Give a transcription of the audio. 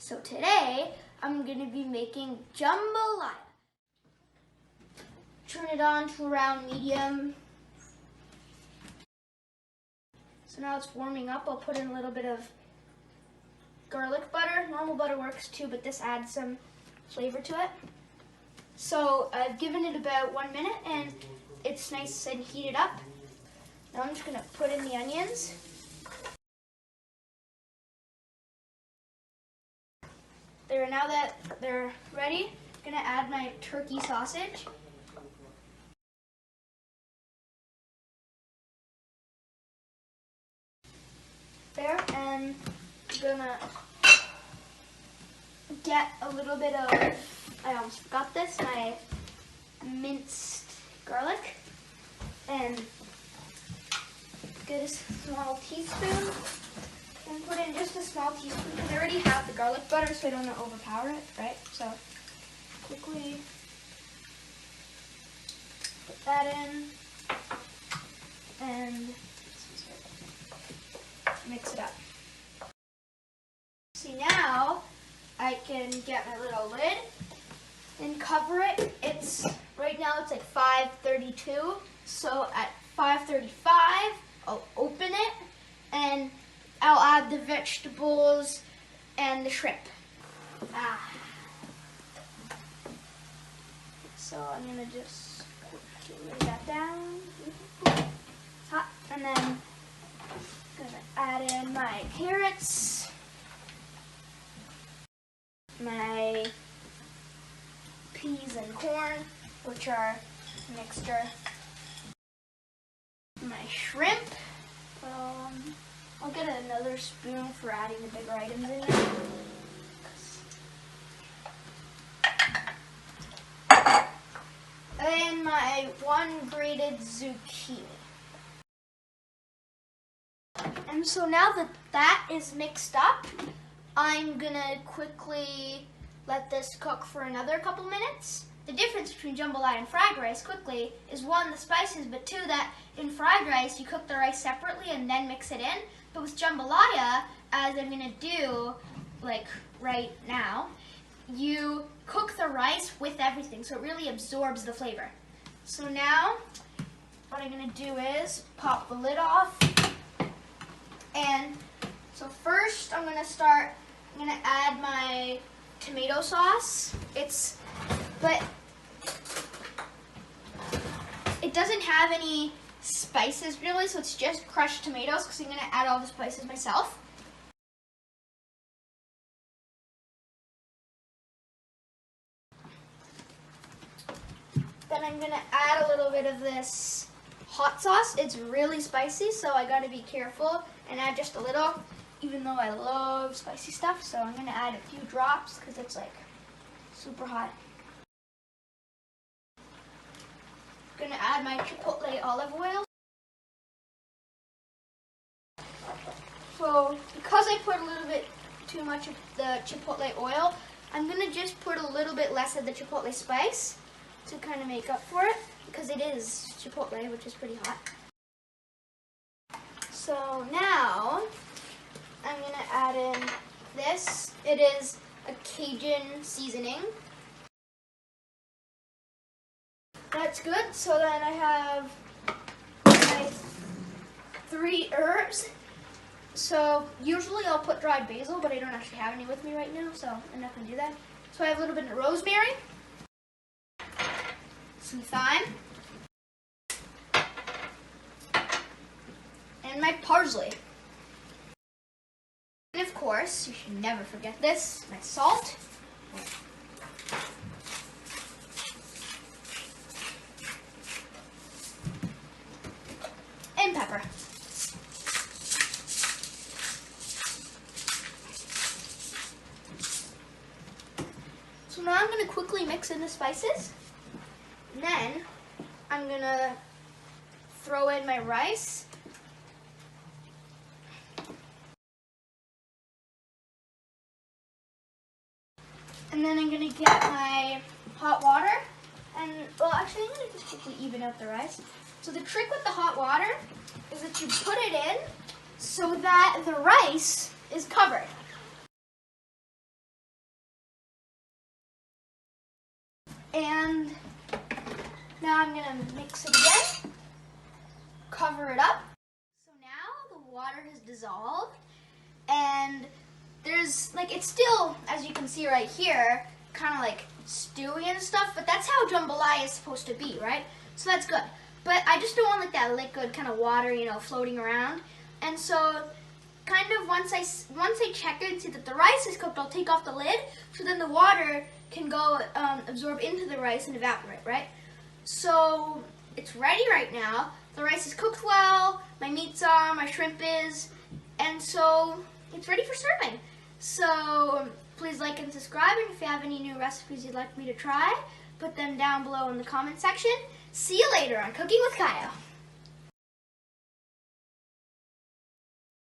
So today, I'm going to be making jambalaya. Turn it on to around medium. So now it's warming up. I'll put in a little bit of garlic butter. Normal butter works too, but this adds some flavor to it. So I've given it about 1 minute and it's nice and heated up. Now I'm just going to put in the onions. Now that they're ready, I'm going to add my turkey sausage. There, and I'm going to get a little bit of, I almost forgot this, my minced garlic, and get a small teaspoon. And put in just a small teaspoon because I already have the garlic butter, so I don't want to overpower it, right? So quickly put that in and mix it up. See, now I can get my little lid and cover it. Right now it's like 5:32, so at 5:35 I'll open it and I'll add the vegetables and the shrimp. So I'm gonna just lay that down. It's hot. And then I'm gonna add in my carrots, my peas and corn, which are a mixture, my shrimp. I'll get another spoon for adding the bigger items in there. And my 1 grated zucchini. And so now that that is mixed up, I'm gonna quickly let this cook for another couple minutes. The difference between jambalaya and fried rice quickly is 1, the spices, but 2, that in fried rice you cook the rice separately and then mix it in. But with jambalaya, as I'm gonna do like right now, you cook the rice with everything, so it really absorbs the flavor. So now, what I'm gonna do is pop the lid off. And so first I'm gonna add my tomato sauce. But it doesn't have any spices really, so it's just crushed tomatoes because I'm going to add all the spices myself. Then I'm going to add a little bit of this hot sauce. It's really spicy, so I got to be careful and add just a little, even though I love spicy stuff. So I'm going to add a few drops because it's like super hot. I'm going to add my chipotle olive oil. So because I put a little bit too much of the chipotle oil, I'm going to just put a little bit less of the chipotle spice to kind of make up for it, because it is chipotle, which is pretty hot. So now I'm going to add in this. It is a Cajun seasoning. That's good. So then I have my 3 herbs. So usually I'll put dried basil, but I don't actually have any with me right now, so I'm not going to do that. So I have a little bit of rosemary, some thyme, and my parsley. And of course, you should never forget this, my salt. And pepper. So now I'm going to quickly mix in the spices. And then I'm going to throw in my rice. And then I'm going to get my hot water. And, well, actually, I'm going to just quickly even out the rice. So the trick with the hot water is that you put it in so that the rice is covered. And now I'm gonna mix it again, cover it up. So now the water has dissolved, and there's like, it's still, as you can see right here, kind of like stewy and stuff, but that's how jambalaya is supposed to be, right? So that's good. But I just don't want like that liquid kind of water, you know, floating around. And so kind of once I check it and see that the rice is cooked, I'll take off the lid, so then the water can go absorb into the rice and evaporate, right? So it's ready right now. The rice is cooked well, my meat's on, my shrimp is, and so it's ready for serving. So please like and subscribe, and if you have any new recipes you'd like me to try, put them down below in the comment section. See you later on Cooking with Caio.